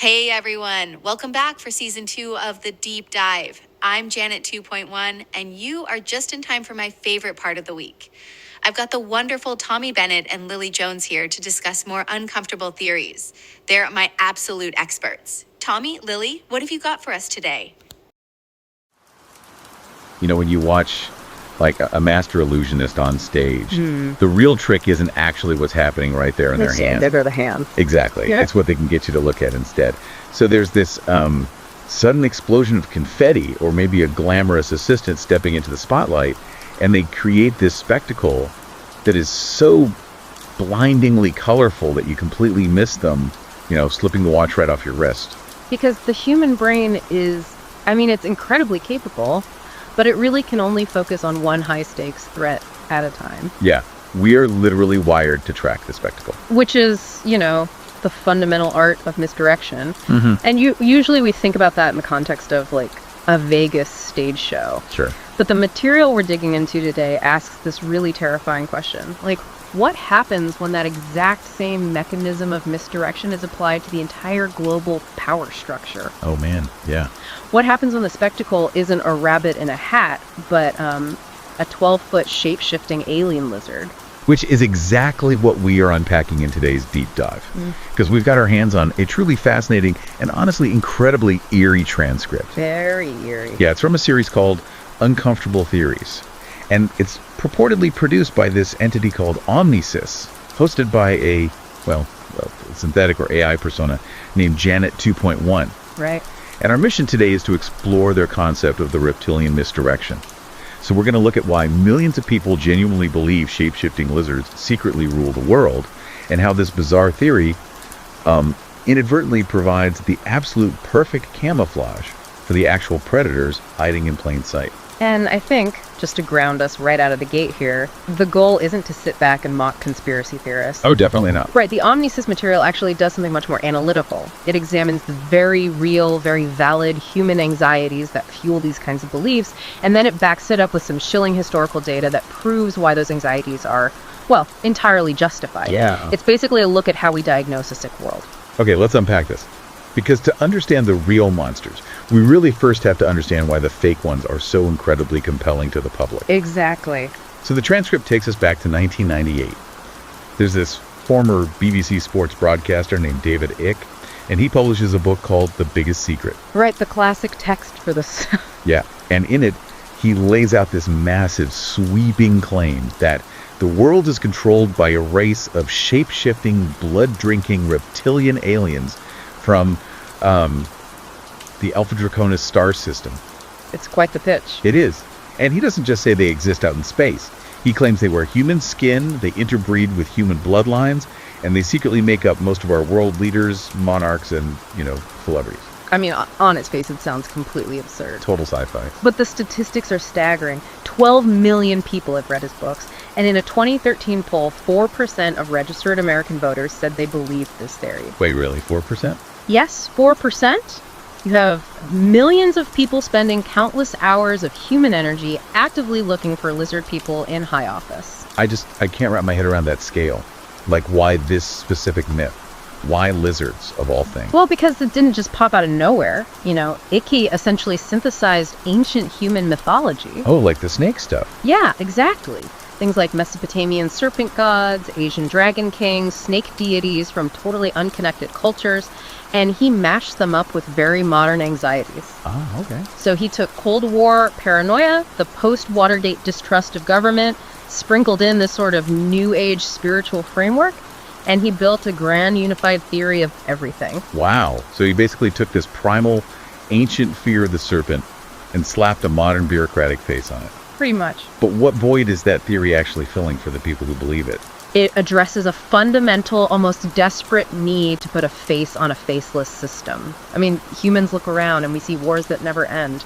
Hey everyone, welcome back for season 2 of The Deep Dive. I'm Janet 2.1, and you are just in time for my favorite part of the week. I've got the wonderful Tommy Bennett and Lilly Jones here to discuss more uncomfortable theories. They're my absolute experts. Tommy, Lilly, what have you got for us today? You know, when you watch like a master illusionist on stage, the real trick isn't actually what's happening right there in their hands. They're the hands. Exactly. Yeah. It's what they can get you to look at instead. So there's this sudden explosion of confetti, or maybe a glamorous assistant stepping into the spotlight, and they create this spectacle that is so blindingly colorful that you completely miss them, slipping the watch right off your wrist. Because the human brain it's incredibly capable, but it really can only focus on one high-stakes threat at a time. Yeah, we are literally wired to track the spectacle. Which is, the fundamental art of misdirection. And usually we think about that in the context of, like, a Vegas stage show. Sure. But the material we're digging into today asks this really terrifying question. Like, what happens when that exact same mechanism of misdirection is applied to the entire global power structure? Oh, man, yeah. What happens when the spectacle isn't a rabbit in a hat, but a 12-foot shape-shifting alien lizard? Which is exactly what we are unpacking in today's deep dive. Because we've got our hands on a truly fascinating and honestly incredibly eerie transcript. Very eerie. Yeah, it's from a series called Uncomfortable Theories. And it's purportedly produced by this entity called Omnisys, hosted by a synthetic or AI persona named Janet 2.1. Right. And our mission today is to explore their concept of the reptilian misdirection. So we're going to look at why millions of people genuinely believe shape-shifting lizards secretly rule the world, and how this bizarre theory inadvertently provides the absolute perfect camouflage for the actual predators hiding in plain sight. And I think, just to ground us right out of the gate here, the goal isn't to sit back and mock conspiracy theorists. Oh, definitely not. Right, the Omnisys material actually does something much more analytical. It examines the very real, very valid human anxieties that fuel these kinds of beliefs, and then it backs it up with some chilling historical data that proves why those anxieties are, entirely justified. Yeah. It's basically a look at how we diagnose a sick world. Okay, let's unpack this. Because to understand the real monsters, we really first have to understand why the fake ones are so incredibly compelling to the public. Exactly. So the transcript takes us back to 1998. There's this former BBC sports broadcaster named David Icke, and he publishes a book called The Biggest Secret. Right, the classic text for this. Yeah, and in it, he lays out this massive, sweeping claim that the world is controlled by a race of shape-shifting, blood-drinking reptilian aliens from the Alpha Draconis star system. It's quite the pitch. It is. And he doesn't just say they exist out in space. He claims they wear human skin, they interbreed with human bloodlines, and they secretly make up most of our world leaders, monarchs, and, celebrities. I mean, on its face, it sounds completely absurd. Total sci-fi. But the statistics are staggering. 12 million people have read his books, and in a 2013 poll, 4% of registered American voters said they believed this theory. Wait, really? 4%? Yes, 4%. You have millions of people spending countless hours of human energy actively looking for lizard people in high office. I can't wrap my head around that scale. Like, why this specific myth? Why lizards, of all things? Well, because it didn't just pop out of nowhere. Icke essentially synthesized ancient human mythology. Oh, like the snake stuff. Yeah, exactly. Things like Mesopotamian serpent gods, Asian dragon kings, snake deities from totally unconnected cultures, and he mashed them up with very modern anxieties. Ah, okay. So he took Cold War paranoia, the post-Watergate distrust of government, sprinkled in this sort of new age spiritual framework, and he built a grand unified theory of everything. Wow. So he basically took this primal, ancient fear of the serpent and slapped a modern bureaucratic face on it. Pretty much. But what void is that theory actually filling for the people who believe it? It addresses a fundamental, almost desperate need to put a face on a faceless system. I mean, humans look around and we see wars that never end,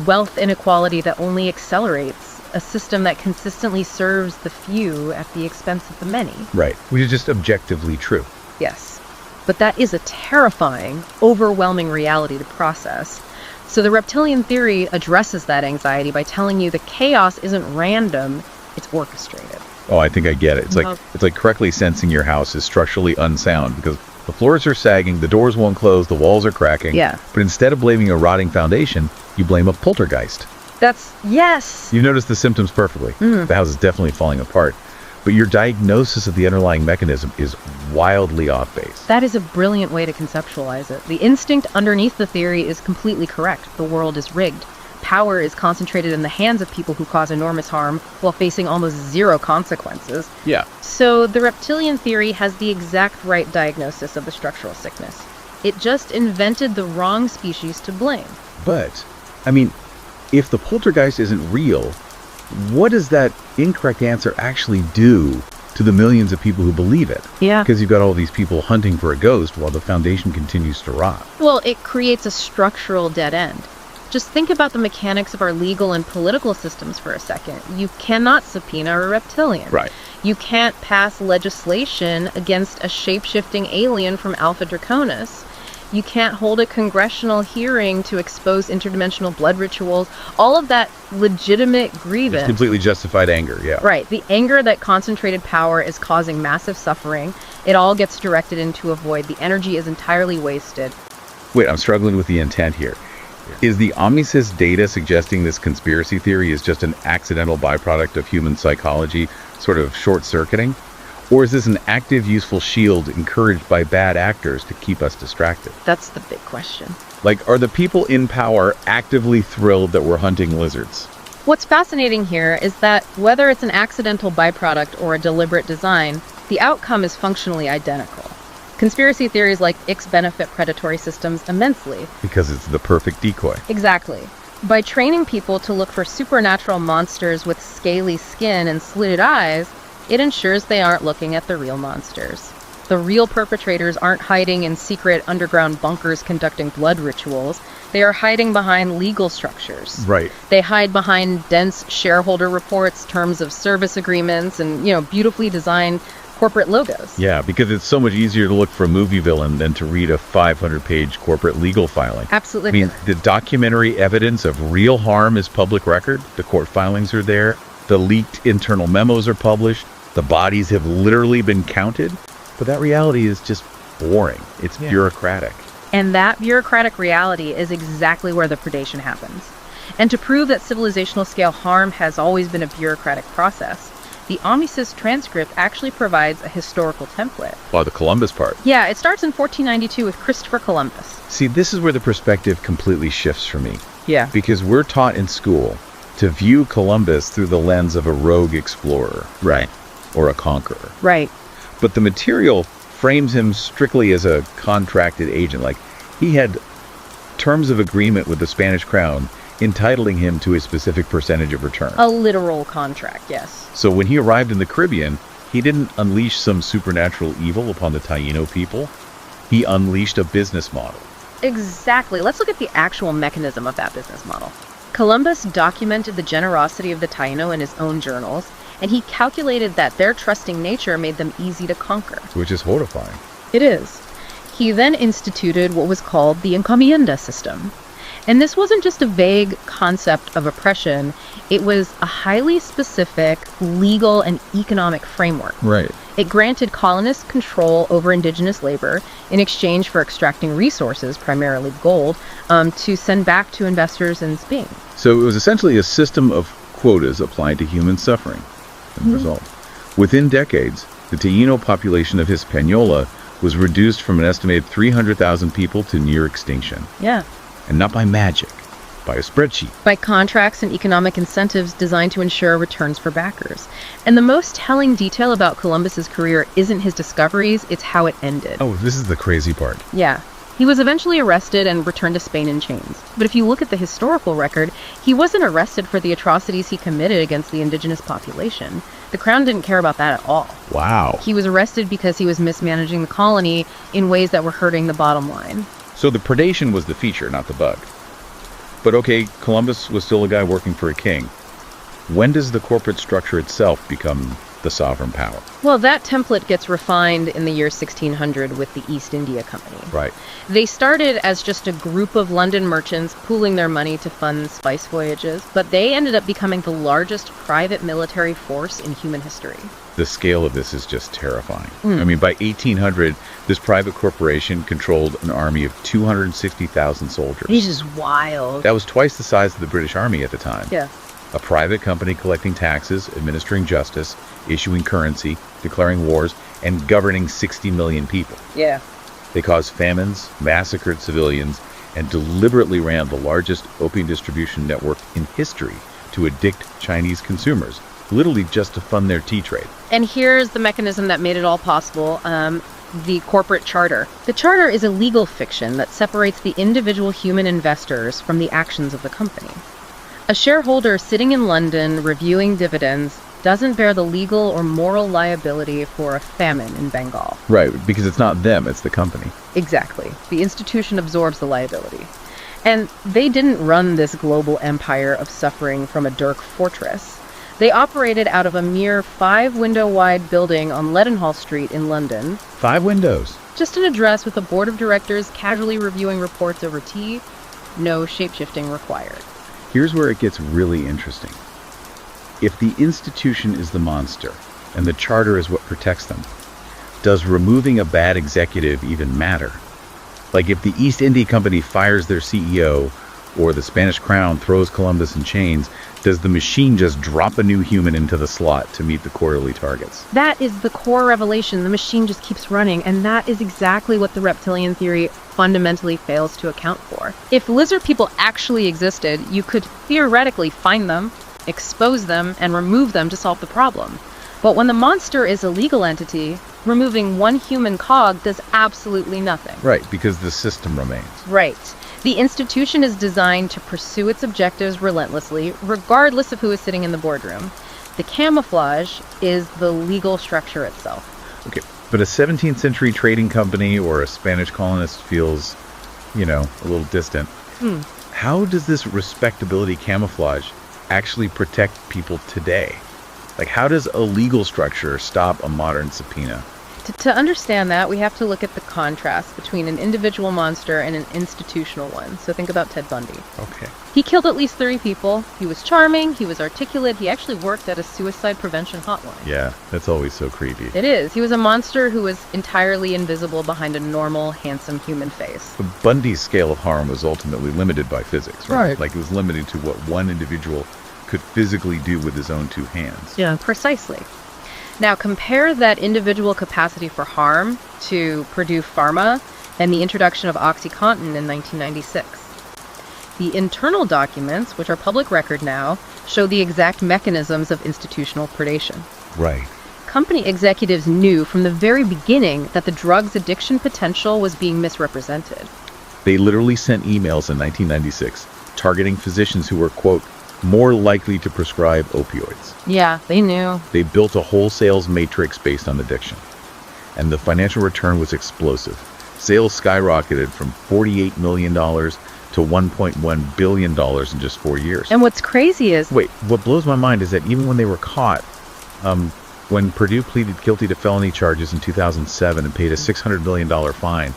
wealth inequality that only accelerates, a system that consistently serves the few at the expense of the many. Right, which is just objectively true. Yes, but that is a terrifying, overwhelming reality to process. So the reptilian theory addresses that anxiety by telling you the chaos isn't random, it's orchestrated. Oh, I think I get it. It's like correctly sensing your house is structurally unsound because The floors are sagging, the doors won't close, the walls are cracking. Yeah. But instead of blaming a rotting foundation, you blame a poltergeist. Yes. You've noticed the symptoms perfectly. The house is definitely falling apart. But your diagnosis of the underlying mechanism is wildly off base. That is a brilliant way to conceptualize it. The instinct underneath the theory is completely correct. The world is rigged. Power is concentrated in the hands of people who cause enormous harm while facing almost zero consequences. Yeah. So the reptilian theory has the exact right diagnosis of the structural sickness. It just invented the wrong species to blame. But, I mean, if the poltergeist isn't real, what does that incorrect answer actually do to the millions of people who believe it? Yeah. Because you've got all these people hunting for a ghost while the foundation continues to rot. Well, it creates a structural dead end. Just think about the mechanics of our legal and political systems for a second. You cannot subpoena a reptilian. Right. You can't pass legislation against a shape-shifting alien from Alpha Draconis. You can't hold a congressional hearing to expose interdimensional blood rituals. All of that legitimate grievance. It's completely justified anger, yeah. Right. The anger that concentrated power is causing massive suffering. It all gets directed into a void. The energy is entirely wasted. Wait, I'm struggling with the intent here. Is the Omnisys data suggesting this conspiracy theory is just an accidental byproduct of human psychology, sort of short-circuiting? Or is this an active, useful shield encouraged by bad actors to keep us distracted? That's the big question. Like, are the people in power actively thrilled that we're hunting lizards? What's fascinating here is that whether it's an accidental byproduct or a deliberate design, the outcome is functionally identical. Conspiracy theories like Icke's benefit predatory systems immensely. Because it's the perfect decoy. Exactly. By training people to look for supernatural monsters with scaly skin and slitted eyes, it ensures they aren't looking at the real monsters. The real perpetrators aren't hiding in secret underground bunkers conducting blood rituals. They are hiding behind legal structures. Right. They hide behind dense shareholder reports, terms of service agreements, and, beautifully designed corporate logos. Yeah, because it's so much easier to look for a movie villain than to read a 500-page corporate legal filing. Absolutely. I mean, the documentary evidence of real harm is public record. The court filings are there. The leaked internal memos are published. The bodies have literally been counted. But that reality is just boring. It's bureaucratic. And that bureaucratic reality is exactly where the predation happens. And to prove that civilizational scale harm has always been a bureaucratic process, the Omnisys transcript actually provides a historical template. Wow, the Columbus part. Yeah, it starts in 1492 with Christopher Columbus. See, this is where the perspective completely shifts for me. Yeah. Because we're taught in school to view Columbus through the lens of a rogue explorer. Right. Or a conqueror. Right. But the material frames him strictly as a contracted agent. Like, he had terms of agreement with the Spanish crown entitling him to a specific percentage of return. A literal contract, yes. So when he arrived in the Caribbean, he didn't unleash some supernatural evil upon the Taino people. He unleashed a business model. Exactly. Let's look at the actual mechanism of that business model. Columbus documented the generosity of the Taino in his own journals, and he calculated that their trusting nature made them easy to conquer. Which is horrifying. It is. He then instituted what was called the encomienda system. And this wasn't just a vague concept of oppression, it was a highly specific legal and economic framework. Right. It granted colonists control over indigenous labor in exchange for extracting resources, primarily gold, to send back to investors in Spain. So it was essentially a system of quotas applied to human suffering. As a result, within decades, the Taino population of Hispaniola was reduced from an estimated 300,000 people to near extinction. Yeah. And not by magic, by a spreadsheet. By contracts and economic incentives designed to ensure returns for backers. And the most telling detail about Columbus's career isn't his discoveries, it's how it ended. Oh, this is the crazy part. Yeah. He was eventually arrested and returned to Spain in chains. But if you look at the historical record, he wasn't arrested for the atrocities he committed against the indigenous population. The crown didn't care about that at all. Wow. He was arrested because he was mismanaging the colony in ways that were hurting the bottom line. So the predation was the feature, not the bug. But okay, Columbus was still a guy working for a king. When does the corporate structure itself become the sovereign power. Well, that template gets refined in the year 1600 with the East India Company. Right. They started as just a group of London merchants pooling their money to fund spice voyages, but they ended up becoming the largest private military force in human history. The scale of this is just terrifying. I mean, by 1800, this private corporation controlled an army of 260,000 soldiers. It's just wild. That was twice the size of the British Army at the time. Yeah. A private company collecting taxes, administering justice, issuing currency, declaring wars, and governing 60 million people. Yeah. They caused famines, massacred civilians, and deliberately ran the largest opium distribution network in history to addict Chinese consumers, literally just to fund their tea trade. And here's the mechanism that made it all possible. The corporate charter. The charter is a legal fiction that separates the individual human investors from the actions of the company. A shareholder sitting in London reviewing dividends doesn't bear the legal or moral liability for a famine in Bengal. Right, because it's not them, it's the company. Exactly. The institution absorbs the liability. And they didn't run this global empire of suffering from a Dirk fortress. They operated out of a mere 5-window-wide building on Leadenhall Street in London. 5 windows. Just an address with a board of directors casually reviewing reports over tea. No shapeshifting required. Here's where it gets really interesting. If the institution is the monster, and the charter is what protects them, does removing a bad executive even matter? Like if the East India Company fires their CEO, or the Spanish crown throws Columbus in chains, does the machine just drop a new human into the slot to meet the quarterly targets? That is the core revelation. The machine just keeps running, and that is exactly what the reptilian theory fundamentally fails to account for. If lizard people actually existed, you could theoretically find them, expose them, and remove them to solve the problem. But when the monster is a legal entity, removing one human cog does absolutely nothing. Right, because the system remains. Right. The institution is designed to pursue its objectives relentlessly, regardless of who is sitting in the boardroom. The camouflage is the legal structure itself. Okay, but a 17th century trading company or a Spanish colonist feels, a little distant. How does this respectability camouflage actually protect people today? Like, how does a legal structure stop a modern subpoena? To understand that, we have to look at the contrast between an individual monster and an institutional one. So think about Ted Bundy. Okay. He killed at least 30 people. He was charming. He was articulate. He actually worked at a suicide prevention hotline. Yeah, that's always so creepy. It is. He was a monster who was entirely invisible behind a normal, handsome human face. But Bundy's scale of harm was ultimately limited by physics, right? Right. Like, it was limited to what one individual could physically do with his own 2 hands. Yeah, precisely. Now compare that individual capacity for harm to Purdue Pharma and the introduction of OxyContin in 1996. The internal documents, which are public record now, show the exact mechanisms of institutional predation. Right. Company executives knew from the very beginning that the drug's addiction potential was being misrepresented. They literally sent emails in 1996 targeting physicians who were, quote, more likely to prescribe opioids. Yeah, they knew. They built a wholesale matrix based on addiction. And the financial return was explosive. Sales skyrocketed from $48 million to $1.1 billion in just 4 years. And what's crazy is... Wait, what blows my mind is that even when they were caught, when Purdue pleaded guilty to felony charges in 2007 and paid a $600 million fine,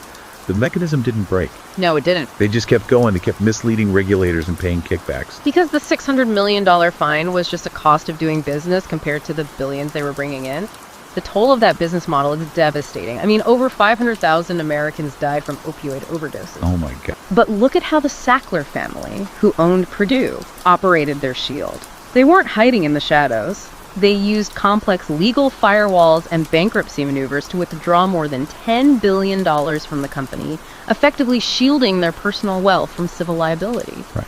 the mechanism didn't break. No, it didn't. They just kept going. They kept misleading regulators and paying kickbacks. Because the $600 million fine was just a cost of doing business compared to the billions they were bringing in. The toll of that business model is devastating. I mean, over 500,000 Americans died from opioid overdoses. Oh my God. But look at how the Sackler family, who owned Purdue, operated their shield. They weren't hiding in the shadows. They used complex legal firewalls and bankruptcy maneuvers to withdraw more than $10 billion from the company, effectively shielding their personal wealth from civil liability. Right.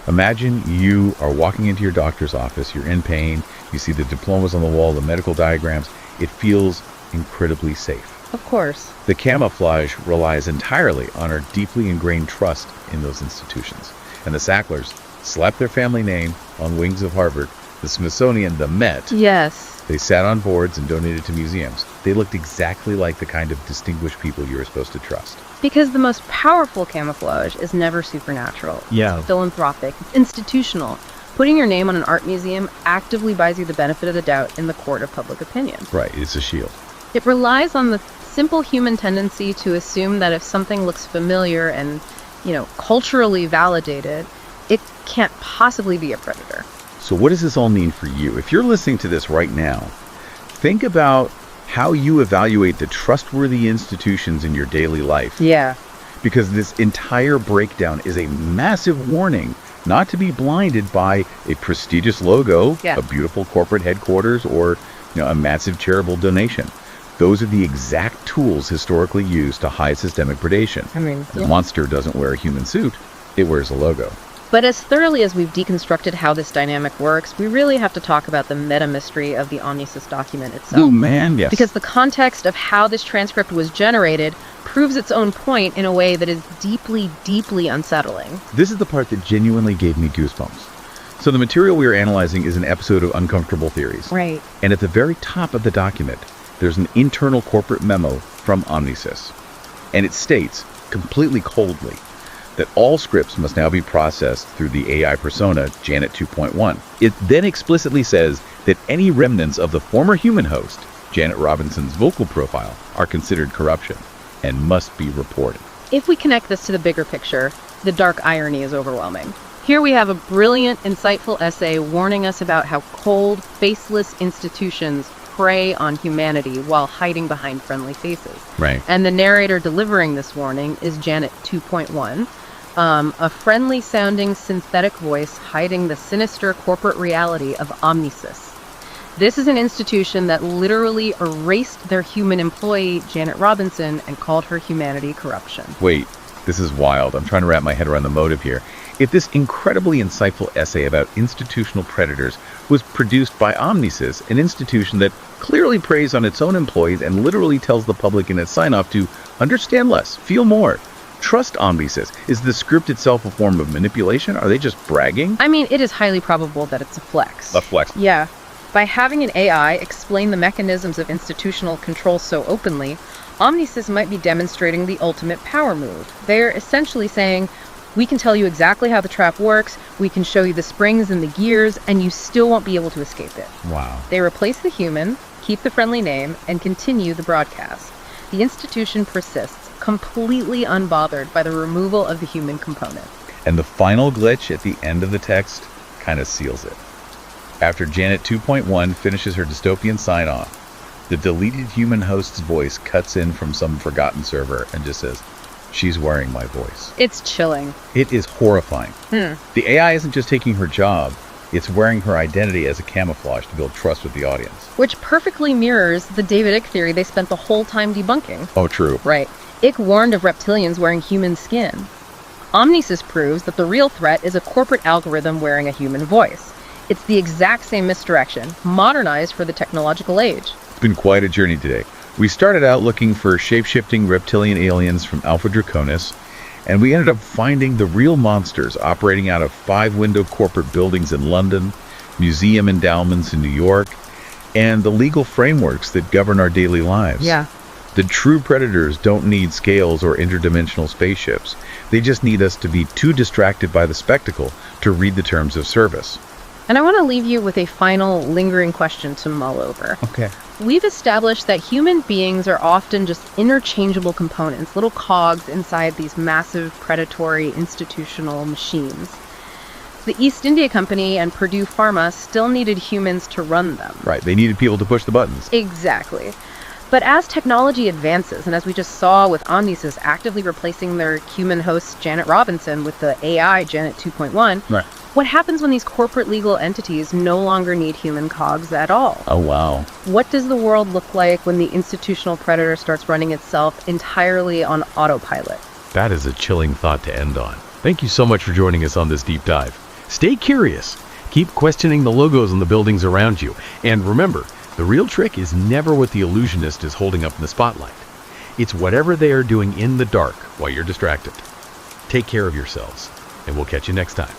Imagine you are walking into your doctor's office, you're in pain, you see the diplomas on the wall, the medical diagrams. It feels incredibly safe. Of course. The camouflage relies entirely on our deeply ingrained trust in those institutions. And the Sacklers slapped their family name on wings of Harvard, the Smithsonian, the Met. Yes. They sat on boards and donated to museums. They looked exactly like the kind of distinguished people you were supposed to trust. Because the most powerful camouflage is never supernatural. Yeah. It's philanthropic. It's institutional. Putting your name on an art museum actively buys you the benefit of the doubt in the court of public opinion. Right, it's a shield. It relies on the simple human tendency to assume that if something looks familiar and, culturally validated, it can't possibly be a predator. So what does this all mean for you? If you're listening to this right now, think about how you evaluate the trustworthy institutions in your daily life. Yeah. Because this entire breakdown is a massive warning not to be blinded by a prestigious logo, a beautiful corporate headquarters, or a massive charitable donation. Those are the exact tools historically used to hide systemic predation. The monster doesn't wear a human suit, it wears a logo. But as thoroughly as we've deconstructed how this dynamic works, we really have to talk about the meta-mystery of the Omnisys document itself. Oh man, yes. Because the context of how this transcript was generated proves its own point in a way that is deeply, deeply unsettling. This is the part that genuinely gave me goosebumps. So the material we are analyzing is an episode of Uncomfortable Theories. Right. And at the very top of the document, there's an internal corporate memo from Omnisys. And it states, completely coldly, that all scripts must now be processed through the AI persona, Janet 2.1. It then explicitly says that any remnants of the former human host, Janet Robinson's vocal profile, are considered corruption and must be reported. If we connect this to the bigger picture, the dark irony is overwhelming. Here we have a brilliant, insightful essay warning us about how cold, faceless institutions prey on humanity while hiding behind friendly faces. Right. And the narrator delivering this warning is Janet 2.1. A friendly-sounding synthetic voice hiding the sinister corporate reality of Omnisys. This is an institution that literally erased their human employee, Janet Robinson, and called her humanity corruption. Wait, this is wild. I'm trying to wrap my head around the motive here. If this incredibly insightful essay about institutional predators was produced by Omnisys, an institution that clearly preys on its own employees and literally tells the public in its sign-off to understand less, feel more, trust Omnisys. Is the script itself a form of manipulation? Are they just bragging? It is highly probable that it's a flex. A flex. Yeah. By having an AI explain the mechanisms of institutional control so openly, Omnisys might be demonstrating the ultimate power move. They're essentially saying, we can tell you exactly how the trap works, we can show you the springs and the gears, and you still won't be able to escape it. Wow. They replace the human, keep the friendly name, and continue the broadcast. The institution persists, completely unbothered by the removal of the human component. And the final glitch at the end of the text kind of seals it. After Janet 2.1 finishes her dystopian sign-off, the deleted human host's voice cuts in from some forgotten server and just says, "She's wearing my voice." It's chilling. It is horrifying. The AI isn't just taking her job, it's wearing her identity as a camouflage to build trust with the audience. Which perfectly mirrors the David Icke theory they spent the whole time debunking. Oh, true. Right. Icke warned of reptilians wearing human skin. Omnisys proves that the real threat is a corporate algorithm wearing a human voice. It's the exact same misdirection, modernized for the technological age. It's been quite a journey today. We started out looking for shape-shifting reptilian aliens from Alpha Draconis, and we ended up finding the real monsters operating out of 5-window corporate buildings in London, museum endowments in New York, and the legal frameworks that govern our daily lives. Yeah. The true predators don't need scales or interdimensional spaceships. They just need us to be too distracted by the spectacle to read the terms of service. And I want to leave you with a final lingering question to mull over. Okay. We've established that human beings are often just interchangeable components, little cogs inside these massive predatory institutional machines. The East India Company and Purdue Pharma still needed humans to run them. Right, they needed people to push the buttons. Exactly. But as technology advances, and as we just saw with Omnisys actively replacing their human host Janet Robinson with the AI Janet 2.1, Right. What happens when these corporate legal entities no longer need human cogs at all? Oh, wow. What does the world look like when the institutional predator starts running itself entirely on autopilot? That is a chilling thought to end on. Thank you so much for joining us on this deep dive. Stay curious. Keep questioning the logos on the buildings around you. And remember, the real trick is never what the illusionist is holding up in the spotlight. It's whatever they are doing in the dark while you're distracted. Take care of yourselves, and we'll catch you next time.